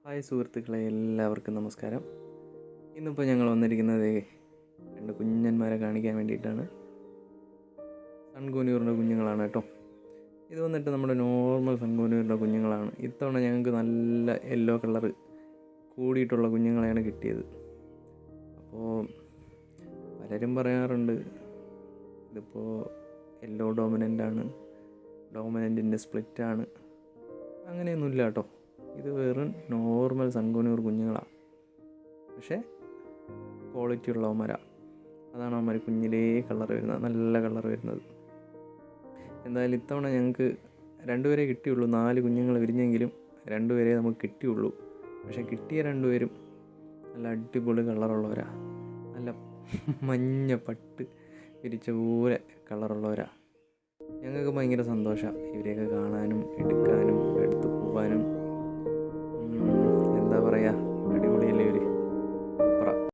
Hi സുഹൃത്തുക്കളെ, എല്ലാവർക്കും നമസ്കാരം. ഇന്നിപ്പോൾ ഞങ്ങൾ വന്നിരിക്കുന്നത് രണ്ട് കുഞ്ഞന്മാരെ കാണിക്കാൻ വേണ്ടിയിട്ടാണ്. സൺകൂനൂറിൻ്റെ കുഞ്ഞുങ്ങളാണ് കേട്ടോ. ഇത് വന്നിട്ട് നമ്മുടെ നോർമൽ സൺകൂനൂറിൻ്റെ കുഞ്ഞുങ്ങളാണ്. ഇത്തവണ ഞങ്ങൾക്ക് നല്ല യെല്ലോ കളറ് കൂടിയിട്ടുള്ള കുഞ്ഞുങ്ങളെയാണ് കിട്ടിയത്. അപ്പോൾ പലരും പറയാറുണ്ട് ഇതിപ്പോൾ യെല്ലോ ഡോമിനൻ്റാണ്, ഡോമിനൻറ്റിൻ്റെ സ്പ്ലിറ്റാണ്. അങ്ങനെയൊന്നുമില്ല കേട്ടോ. ഇത് വെറും നോർമൽ സൺകൂനൂർ കുഞ്ഞുങ്ങളാണ്. പക്ഷേ ക്വാളിറ്റി ഉള്ളവന്മാരാ. അതാണ് അവന്മാർ കുഞ്ഞിലേ കളർ വരുന്നത്, നല്ല കളർ വരുന്നത്. എന്തായാലും ഇത്തവണ ഞങ്ങൾക്ക് രണ്ടുപേരെ കിട്ടിയുള്ളൂ. 4 കുഞ്ഞുങ്ങൾ വിരിഞ്ഞെങ്കിലും രണ്ടുപേരെ നമുക്ക് കിട്ടിയുള്ളൂ. പക്ഷേ കിട്ടിയ രണ്ടുപേരും നല്ല അടിപൊളി കളറുള്ളവരാ. നല്ല മഞ്ഞ പട്ട് വിരിച്ച പോലെ കളറുള്ളവരാ. ഞങ്ങൾക്ക് ഭയങ്കര സന്തോഷമാണ് ഇവരെയൊക്കെ കാണാനും എടുക്കാനും എടുത്തു പോകാനും.